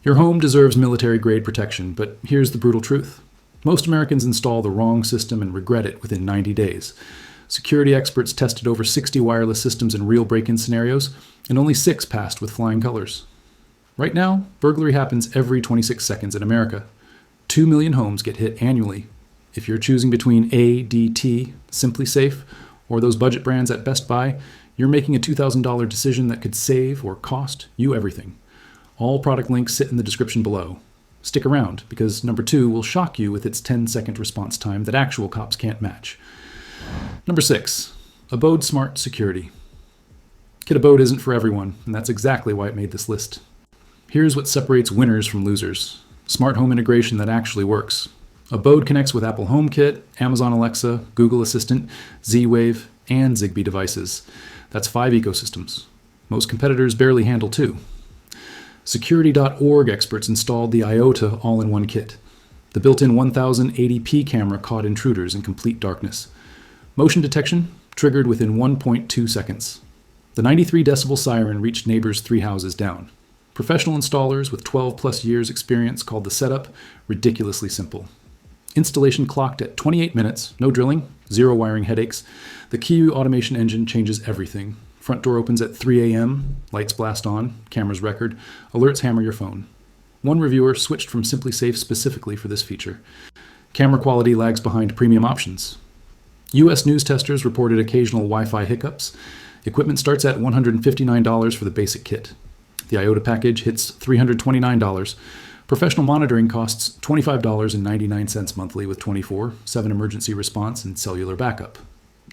Your home deserves military-grade protection, but here's the brutal truth. Most Americans install the wrong system and regret it within 90 days. Security experts tested over 60 wireless systems in real break-in scenarios, and only 6 passed with flying colors. Right now, burglary happens every 26 seconds in America. 2 million homes get hit annually. If you're choosing between ADT, SimpliSafe, or those budget brands at Best Buy, you're making a $2,000 decision that could save or cost you everything. All product links sit in the description below. Stick around, because number 2 will shock you with its 10-second response time that actual cops can't match. Number 6, Abode Smart Security. Kit Abode isn't for everyone, and that's exactly why it made this list. Here's what separates winners from losers. Smart home integration that actually works. Abode connects with Apple HomeKit, Amazon Alexa, Google Assistant, Z-Wave, and Zigbee devices. That's 5 ecosystems. Most competitors barely handle 2. Security.org experts installed the IOTA all-in-one kit. The built-in 1080p camera caught intruders in complete darkness. Motion detection triggered within 1.2 seconds. The 93 decibel siren reached neighbors 3 houses down. Professional installers with 12+ years experience called the setup ridiculously simple. Installation clocked at 28 minutes, no drilling, 0 wiring headaches. The Key automation engine changes everything. Front door opens at 3 a.m., lights blast on, cameras record, alerts hammer your phone. One reviewer switched from SimpliSafe specifically for this feature. Camera quality lags behind premium options. U.S. news testers reported occasional Wi-Fi hiccups. Equipment starts at $159 for the basic kit. The IOTA package hits $329. Professional monitoring costs $25.99 monthly with 24/7 emergency response and cellular backup.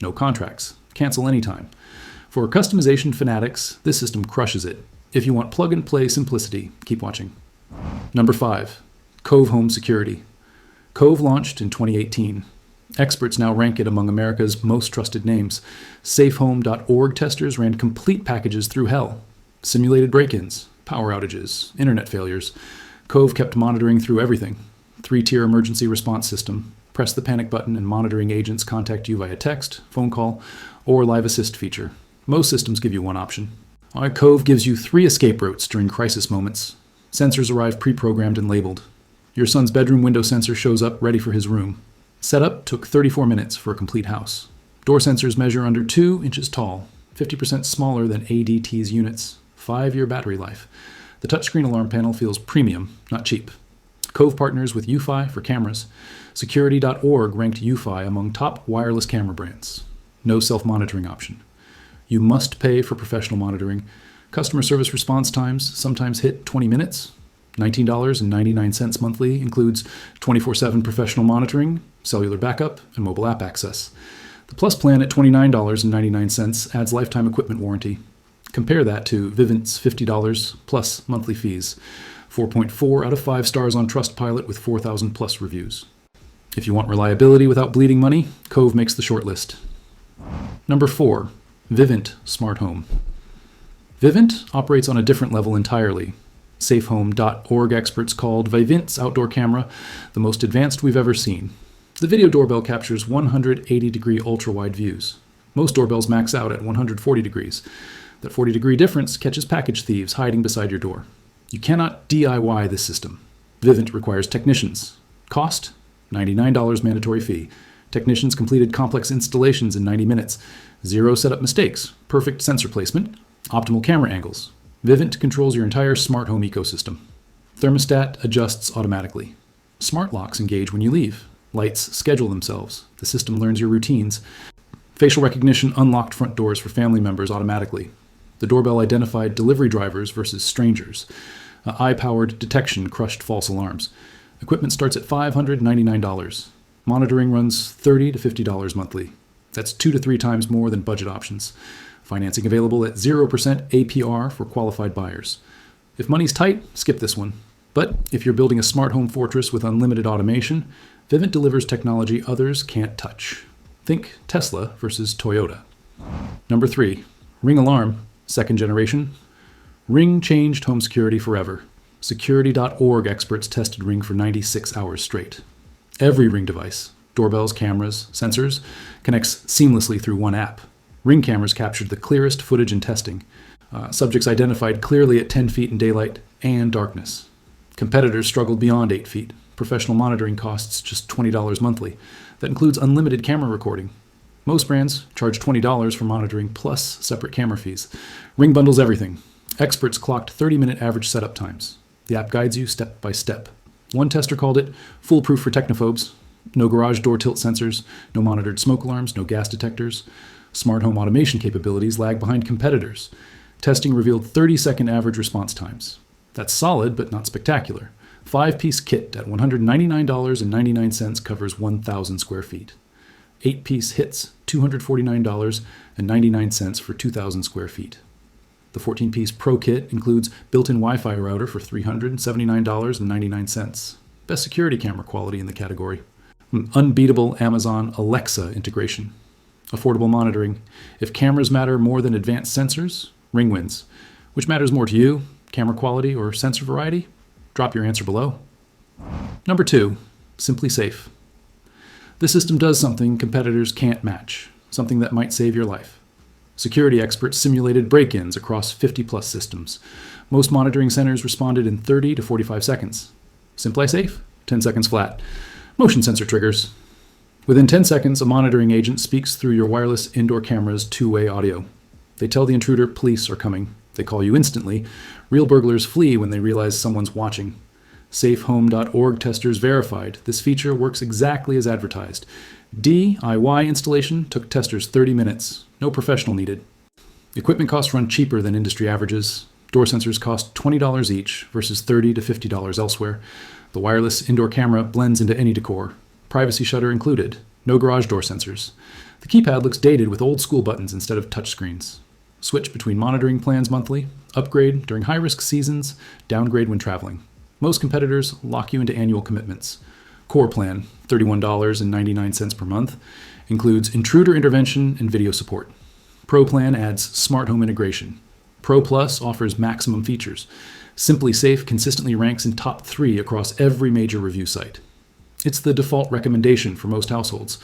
No contracts. Cancel anytime. For customization fanatics, this system crushes it. If you want plug-and-play simplicity, keep watching. Number 5, Cove Home Security. Cove launched in 2018. Experts now rank it among America's most trusted names. SafeHome.org testers ran complete packages through hell. Simulated break-ins, power outages, internet failures. Cove kept monitoring through everything. 3-tier emergency response system. Press the panic button and monitoring agents contact you via text, phone call, or live assist feature. Most systems give you one option. Cove gives you 3 escape routes during crisis moments. Sensors arrive pre-programmed and labeled. Your son's bedroom window sensor shows up ready for his room. Setup took 34 minutes for a complete house. Door sensors measure under 2 inches tall, 50% smaller than ADT's units. 5-year battery life. The touchscreen alarm panel feels premium, not cheap. Cove partners with UFi for cameras. Security.org ranked UFi among top wireless camera brands. No self-monitoring option. You must pay for professional monitoring. Customer service response times sometimes hit 20 minutes. $19.99 monthly includes 24/7 professional monitoring, cellular backup, and mobile app access. The Plus plan at $29.99 adds lifetime equipment warranty. Compare that to Vivint's $50 plus monthly fees. 4.4 out of 5 stars on Trustpilot with 4,000 plus reviews. If you want reliability without bleeding money, Cove makes the short list. Number 4, Vivint Smart Home. Vivint operates on a different level entirely. SafeHome.org experts called Vivint's outdoor camera the most advanced we've ever seen. The video doorbell captures 180-degree ultra-wide views. Most doorbells max out at 140 degrees. That 40-degree difference catches package thieves hiding beside your door. You cannot DIY this system. Vivint requires technicians. Cost? $99 mandatory fee. Technicians completed complex installations in 90 minutes. 0 setup mistakes. Perfect sensor placement. Optimal camera angles. Vivint controls your entire smart home ecosystem. Thermostat adjusts automatically. Smart locks engage when you leave. Lights schedule themselves. The system learns your routines. Facial recognition unlocked front doors for family members automatically. The doorbell identified delivery drivers versus strangers. Eye-powered detection crushed false alarms. Equipment starts at $599. Monitoring runs $30 to $50 monthly. That's 2 to 3 times more than budget options. Financing available at 0% APR for qualified buyers. If money's tight, skip this one. But if you're building a smart home fortress with unlimited automation, Vivint delivers technology others can't touch. Think Tesla versus Toyota. Number 3, Ring Alarm, 2nd generation. Ring changed home security forever. Security.org experts tested Ring for 96 hours straight. Every Ring device, doorbells, cameras, sensors, connects seamlessly through one app. Ring cameras captured the clearest footage in testing. Subjects identified clearly at 10 feet in daylight and darkness. Competitors struggled beyond 8 feet. Professional monitoring costs just $20 monthly. That includes unlimited camera recording. Most brands charge $20 for monitoring plus separate camera fees. Ring bundles everything. Experts clocked 30-minute average setup times. The app guides you step by step. One tester called it foolproof for technophobes. No garage door tilt sensors, no monitored smoke alarms, no gas detectors. Smart home automation capabilities lag behind competitors. Testing revealed 30-second average response times. That's solid, but not spectacular. 5-piece kit at $199.99 covers 1,000 square feet. 8-piece hits $249.99 for 2,000 square feet. The 14-piece Pro Kit includes built-in Wi-Fi router for $379.99. Best security camera quality in the category. Unbeatable Amazon Alexa integration. Affordable monitoring. If cameras matter more than advanced sensors, Ring wins. Which matters more to you, camera quality or sensor variety? Drop your answer below. Number 2, SimpliSafe. This system does something competitors can't match, something that might save your life. Security experts simulated break-ins across 50-plus systems. Most monitoring centers responded in 30 to 45 seconds. SimpliSafe? 10 seconds flat. Motion sensor triggers. Within 10 seconds, a monitoring agent speaks through your wireless indoor camera's two-way audio. They tell the intruder police are coming. They call you instantly. Real burglars flee when they realize someone's watching. SafeHome.org testers verified this feature works exactly as advertised. DIY installation took testers 30 minutes. No professional needed. Equipment costs run cheaper than industry averages. Door sensors cost $20 each versus $30 to $50 elsewhere. The wireless indoor camera blends into any decor. Privacy shutter included. No garage door sensors. The keypad looks dated with old school buttons instead of touchscreens. Switch between monitoring plans monthly. Upgrade during high-risk seasons. Downgrade when traveling. Most competitors lock you into annual commitments. Core plan, $31.99 per month, includes intruder intervention and video support. Pro plan adds smart home integration. Pro Plus offers maximum features. SimpliSafe consistently ranks in top 3 across every major review site. It's the default recommendation for most households.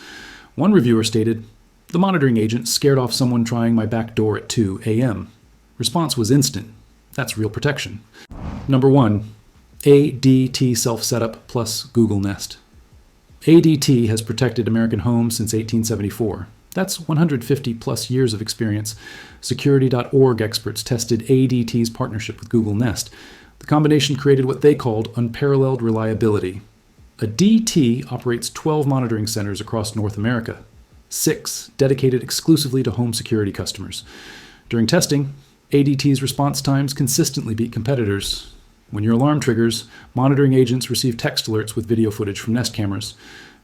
One reviewer stated, "The monitoring agent scared off someone trying my back door at 2 a.m. Response was instant. That's real protection." Number 1, ADT Self-Setup plus Google Nest. ADT has protected American homes since 1874. That's 150 plus years of experience. Security.org experts tested ADT's partnership with Google Nest. The combination created what they called unparalleled reliability. A DT operates 12 monitoring centers across North America, 6 dedicated exclusively to home security customers. During testing, ADT's response times consistently beat competitors. When your alarm triggers, monitoring agents receive text alerts with video footage from Nest cameras.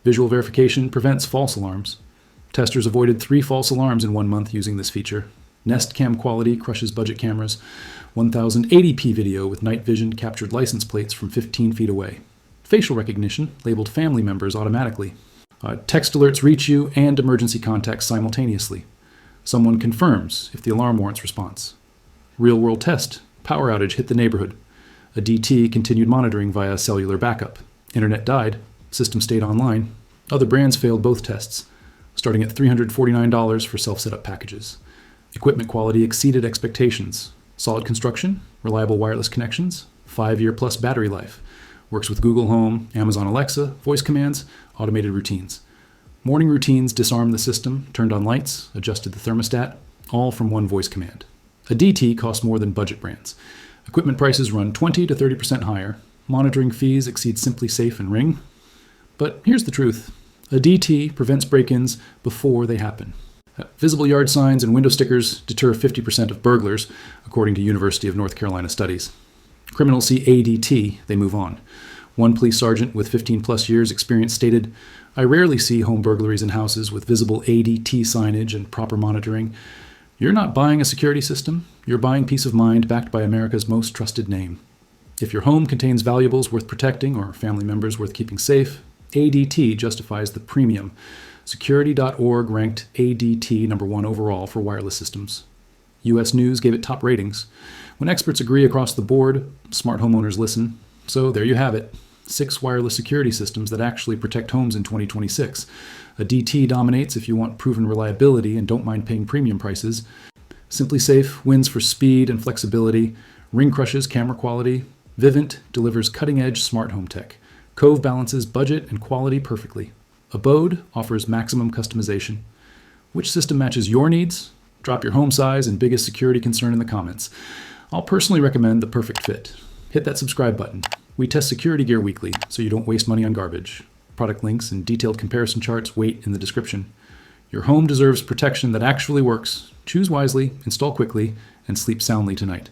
Visual verification prevents false alarms. Testers avoided 3 false alarms in 1 month using this feature. Nest Cam quality crushes budget cameras. 1080p video with night vision captured license plates from 15 feet away. Facial recognition labeled family members automatically. Text alerts reach you and emergency contacts simultaneously. Someone confirms if the alarm warrants response. Real-world test. Power outage hit the neighborhood. A DT continued monitoring via cellular backup. Internet died. System stayed online. Other brands failed both tests, starting at $349 for self-setup packages. Equipment quality exceeded expectations. Solid construction, reliable wireless connections, 5-year plus battery life. Works with Google Home, Amazon Alexa, voice commands, automated routines. Morning routines disarmed the system, turned on lights, adjusted the thermostat, all from one voice command. A DT costs more than budget brands. Equipment prices run 20 to 30% higher. Monitoring fees exceed SimpliSafe and Ring. But here's the truth. A DT prevents break-ins before they happen. Visible yard signs and window stickers deter 50% of burglars, according to University of North Carolina studies. Criminals see ADT, they move on. One police sergeant with 15-plus years experience stated, "I rarely see home burglaries in houses with visible ADT signage and proper monitoring. You're not buying a security system, you're buying peace of mind backed by America's most trusted name. If your home contains valuables worth protecting or family members worth keeping safe, ADT justifies the premium." Security.org ranked ADT number 1 overall for wireless systems. U.S. News gave it top ratings. When experts agree across the board, smart homeowners listen. So there you have it. 6 wireless security systems that actually protect homes in 2026. A DT dominates if you want proven reliability and don't mind paying premium prices. SimpliSafe wins for speed and flexibility. Ring crushes camera quality. Vivint delivers cutting-edge smart home tech. Cove balances budget and quality perfectly. Abode offers maximum customization. Which system matches your needs? Drop your home size and biggest security concern in the comments. I'll personally recommend the perfect fit. Hit that subscribe button. We test security gear weekly, so you don't waste money on garbage. Product links and detailed comparison charts wait in the description. Your home deserves protection that actually works. Choose wisely, install quickly, and sleep soundly tonight.